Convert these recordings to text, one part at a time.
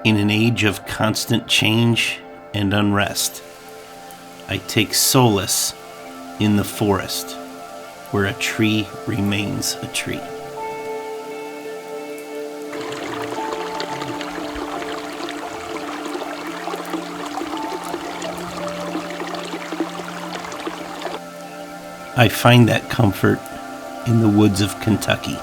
In an age of constant change and unrest, I take solace in the forest, where a tree remains a tree. I find that comfort in the woods of Kentucky.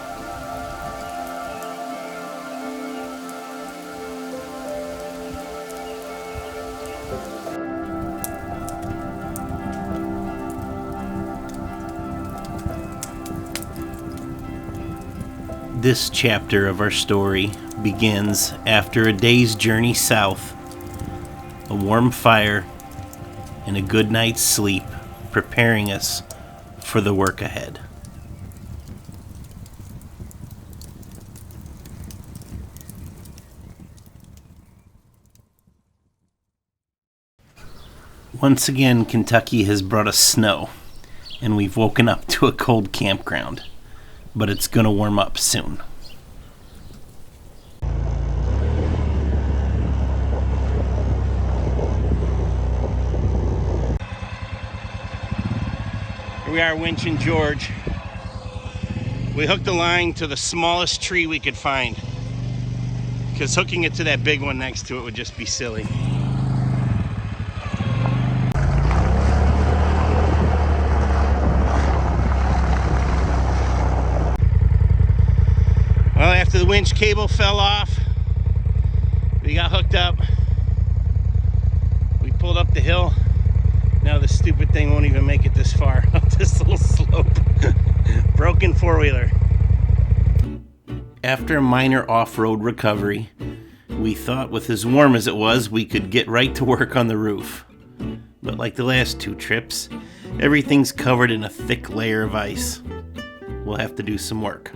This chapter of our story begins after a day's journey south, a warm fire, and a good night's sleep preparing us for the work ahead. Once again, Kentucky has brought us snow, and we've woken up to a cold campground. But it's gonna warm up soon. Here we are, Winch and George. We hooked the line to the smallest tree we could find, because hooking it to that big one next to it would just be silly. Well, after the winch cable fell off, we got hooked up. We pulled up the hill. Now the stupid thing won't even make it this far up this little slope. Broken four-wheeler. After a minor off-road recovery, we thought with as warm as it was, we could get right to work on the roof. But like the last two trips, everything's covered in a thick layer of ice. We'll have to do some work.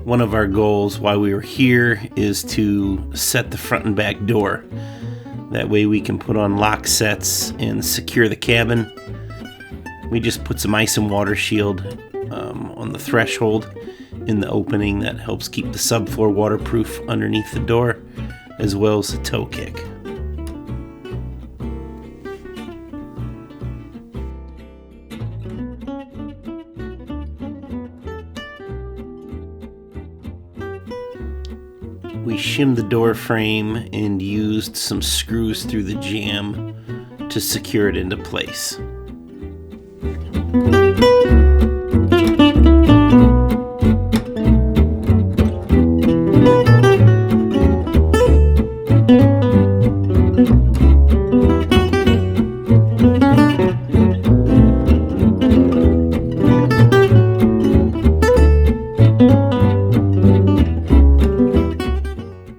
One of our goals while we were here is to set the front and back door. That way we can put on lock sets and secure the cabin. We just put some ice and water shield on the threshold in the opening that helps keep the subfloor waterproof underneath the door, as well as a toe kick. We shimmed the door frame and used some screws through the jamb to secure it into place.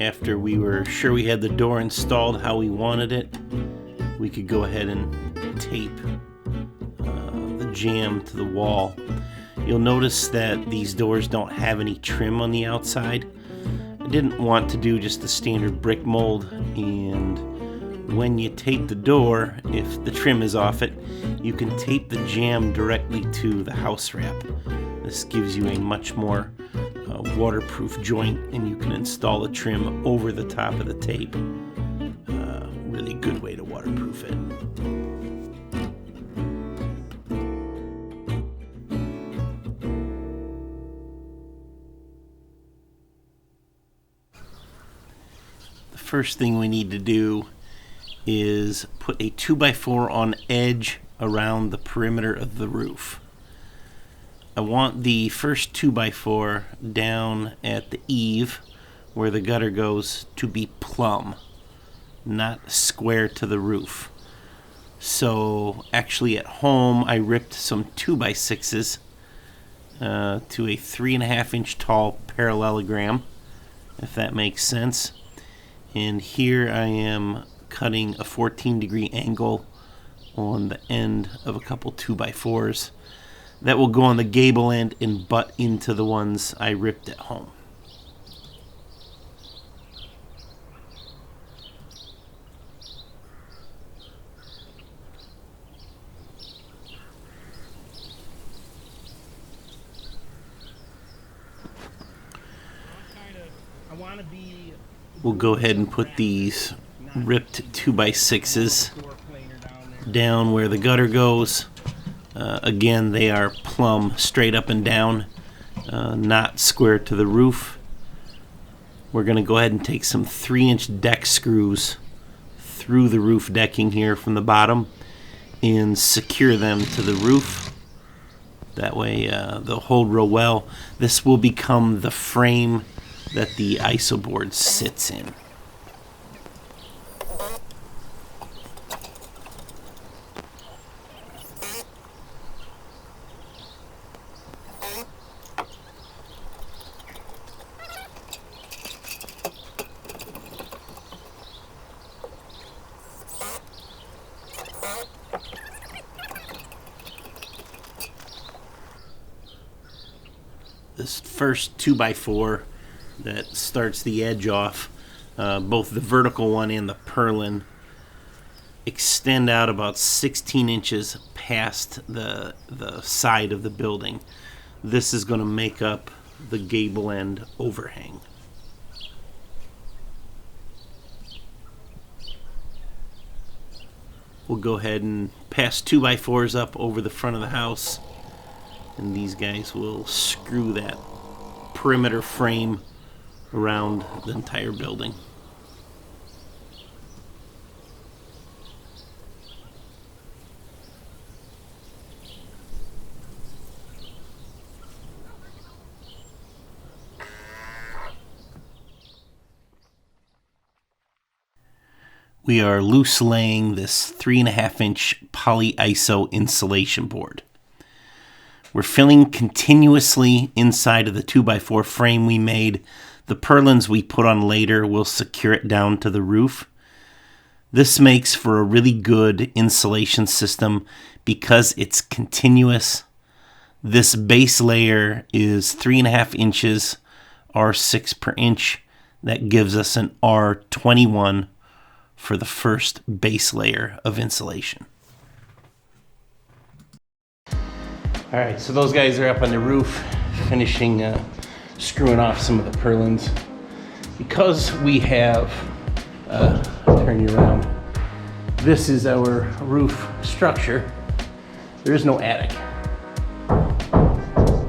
After we were sure we had the door installed how we wanted it, we could go ahead and tape the jamb to the wall. You'll notice that these doors don't have any trim on the outside. I didn't want to do just the standard brick mold, and when you tape the door, if the trim is off it, you can tape the jamb directly to the house wrap. This gives you a much more waterproof joint, and you can install the trim over the top of the tape. Really good way to waterproof it. first thing we need to do is put a 2x4 on edge around the perimeter of the roof. I want the first 2x4 down at the eave where the gutter goes to be plumb, not square to the roof. So actually at home I ripped some 2x6s to a 3.5 inch tall parallelogram, if that makes sense. And here I am cutting a 14-degree angle on the end of a couple 2x4s that will go on the gable end and butt into the ones I ripped at home. We'll go ahead and put these ripped 2x6s down where the gutter goes. Again, they are plumb straight up and down, not square to the roof. We're going to go ahead and take some 3-inch deck screws through the roof decking here from the bottom and secure them to the roof. That way they'll hold real well. This will become the frame that the ISO board sits in. This first 2x4 that starts the edge off, both the vertical one and the purlin extend out about 16 inches past the side of the building. This is going to make up the gable end overhang. We'll go ahead and pass 2x4s up over the front of the house, and these guys will screw that perimeter frame around the entire building. We are loose laying this 3.5 inch poly ISO insulation board. We're filling continuously inside of the 2x4 frame we made. The purlins we put on later will secure it down to the roof. This makes for a really good insulation system because it's continuous. This base layer is 3.5 inches, R6 per inch. That gives us an R21 for the first base layer of insulation. All right, so those guys are up on the roof finishing screwing off some of the purlins. Because we have, I'll turn you around, this is our roof structure. There is no attic.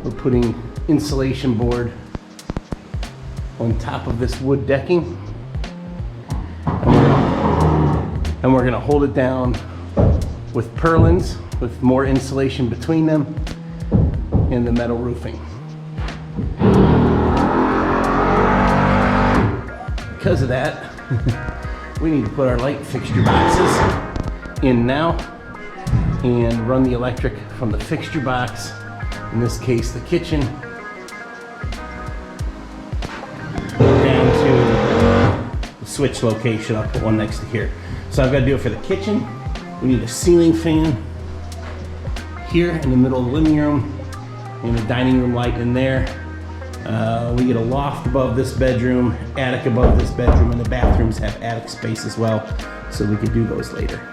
We're putting insulation board on top of this wood decking. And we're gonna hold it down with purlins with more insulation between them and the metal roofing. Because of that, we need to put our light fixture boxes in now and run the electric from the fixture box, in this case the kitchen, down to the switch location. I'll put one next to here. So I've got to do it for the kitchen. We need a ceiling fan here in the middle of the living room and a dining room light in there. We get a loft above this bedroom, attic above this bedroom, and the bathrooms have attic space as well, so we could do those later.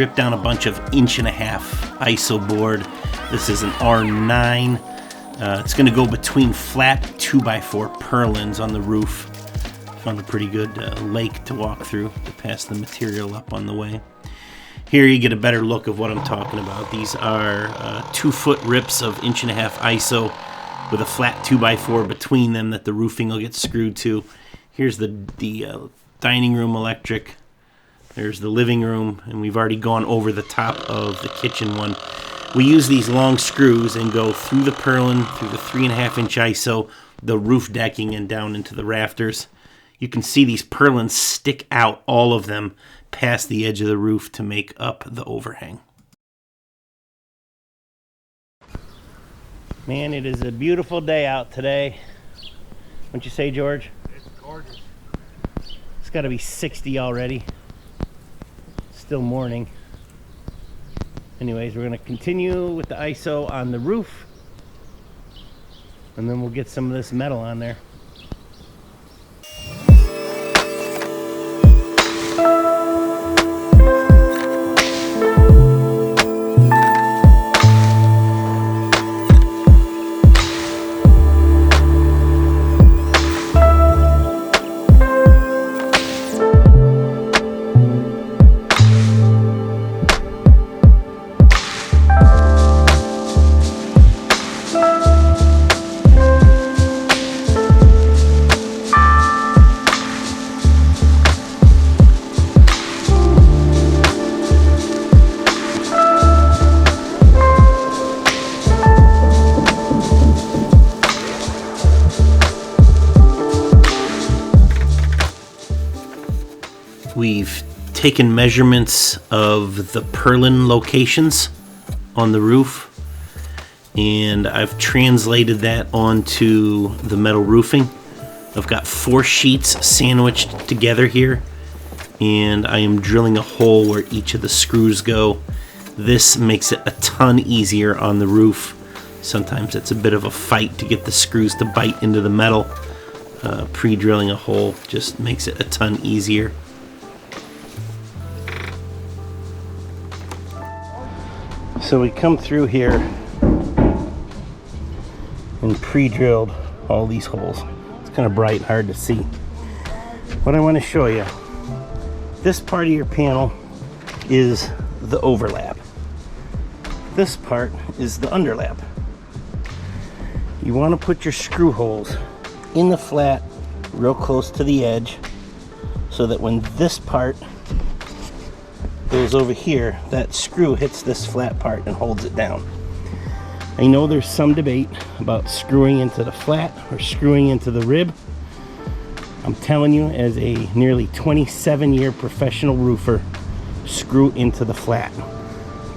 ripped down a bunch of 1.5 inch ISO board. This is an R9. It's going to go between flat 2x4 purlins on the roof. Found a pretty good lake to walk through to pass the material up on the way. Here you get a better look of what I'm talking about. These are 2-foot rips of 1.5 inch ISO with a flat 2x4 between them that the roofing will get screwed to. Here's the dining room electric. There's the living room, and we've already gone over the top of the kitchen one. We use these long screws and go through the purlin, through the 3.5 inch ISO, the roof decking, and down into the rafters. You can see these purlins stick out, all of them, past the edge of the roof to make up the overhang. Man, it is a beautiful day out today. Wouldn't you say, George? It's gorgeous. It's got to be 60 already. Still morning. Anyways, we're going to continue with the ISO on the roof, and then we'll get some of this metal on there. We've taken measurements of the purlin locations on the roof, and I've translated that onto the metal roofing. I've got 4 sheets sandwiched together here, and I am drilling a hole where each of the screws go. This makes it a ton easier on the roof. Sometimes it's a bit of a fight to get the screws to bite into the metal. Pre-drilling a hole just makes it a ton easier. So we come through here and pre-drilled all these holes. It's kind of bright, hard to see. What I want to show you, this part of your panel is the overlap. This part is the underlap. You want to put your screw holes in the flat real close to the edge so that when this part goes over here, that screw hits this flat part and holds it down. I know there's some debate about screwing into the flat or screwing into the rib. I'm telling you, as a nearly 27-year professional roofer, screw into the flat.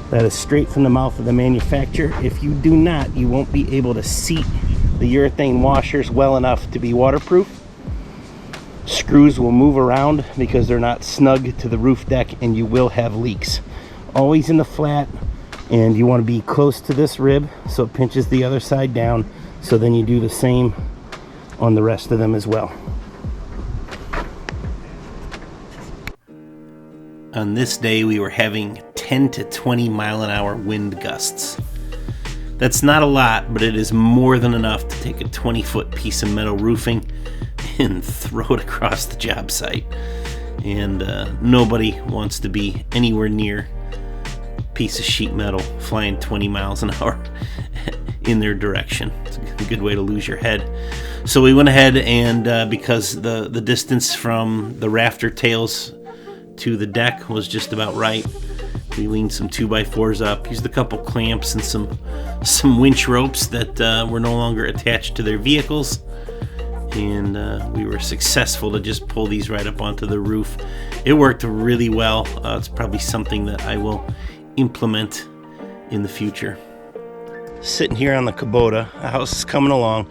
That is straight from the mouth of the manufacturer. If you do not, you won't be able to seat the urethane washers well enough to be waterproof. Screws will move around because they're not snug to the roof deck, and you will have leaks. Always in the flat, and you want to be close to this rib so it pinches the other side down, so then you do the same on the rest of them as well. On this day, we were having 10 to 20 mile an hour wind gusts. That's not a lot, but it is more than enough to take a 20-foot piece of metal roofing and throw it across the job site. And nobody wants to be anywhere near a piece of sheet metal flying 20 miles an hour in their direction. It's a good way to lose your head. So we went ahead and because the distance from the rafter tails to the deck was just about right, we leaned some 2x4s up, used a couple clamps and some winch ropes that were no longer attached to their vehicles, and we were successful to just pull these right up onto the roof. It worked really well. It's probably something that I will implement in the future. Sitting here on the Kubota, the house is coming along.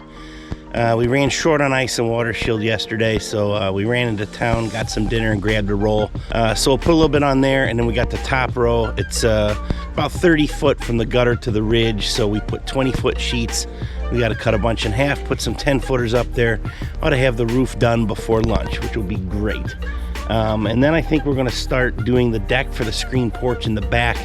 We ran short on ice and water shield yesterday, so we ran into town, got some dinner, and grabbed a roll. So we'll put a little bit on there, and then we got the top row. It's about 30 foot from the gutter to the ridge, so we put 20-foot sheets. We got to cut a bunch in half, put some 10-footers up there. Ought to have the roof done before lunch, which will be great. And then I think we're going to start doing the deck for the screen porch in the back.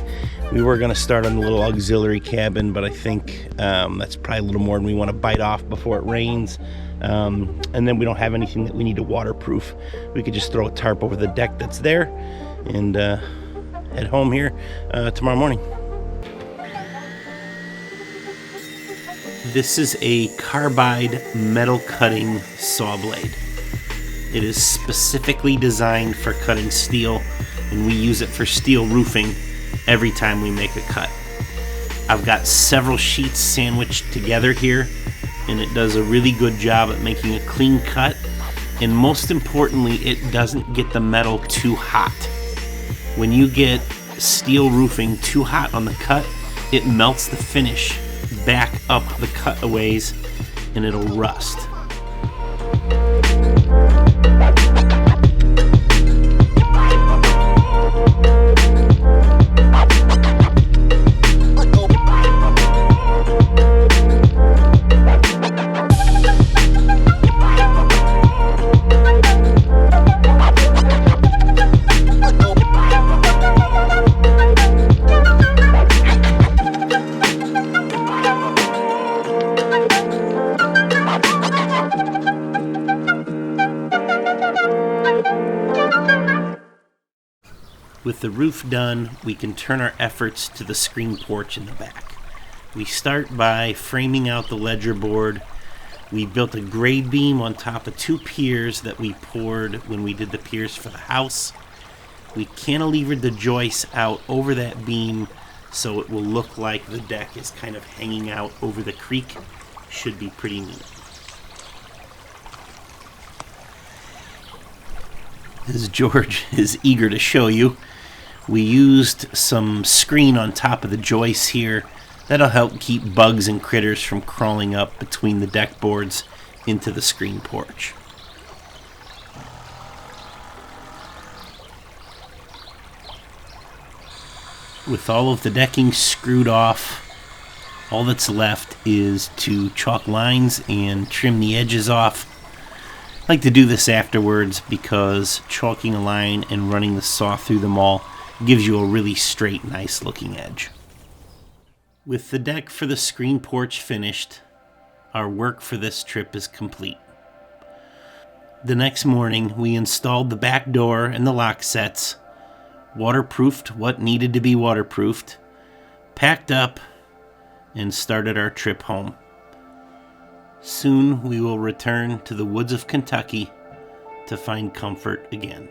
We were going to start on the little auxiliary cabin, but I think that's probably a little more than we want to bite off before it rains. And then we don't have anything that we need to waterproof. We could just throw a tarp over the deck that's there and head home here tomorrow morning. This is a carbide metal cutting saw blade. It is specifically designed for cutting steel, and we use it for steel roofing every time we make a cut. I've got several sheets sandwiched together here, and it does a really good job at making a clean cut, and most importantly, it doesn't get the metal too hot. When you get steel roofing too hot on the cut, it melts the finish back up the cutaways and it'll rust. With the roof done, we can turn our efforts to the screen porch in the back. We start by framing out the ledger board. We built a grade beam on top of 2 piers that we poured when we did the piers for the house. We cantilevered the joists out over that beam so it will look like the deck is kind of hanging out over the creek. Should be pretty neat. As George is eager to show you, we used some screen on top of the joists here. That'll help keep bugs and critters from crawling up between the deck boards into the screen porch. With all of the decking screwed off, all that's left is to chalk lines and trim the edges off. I like to do this afterwards because chalking a line and running the saw through them all gives you a really straight, nice looking edge. With the deck for the screen porch finished, our work for this trip is complete. The next morning, we installed the back door and the lock sets, waterproofed what needed to be waterproofed, packed up, and started our trip home. Soon we will return to the woods of Kentucky to find comfort again.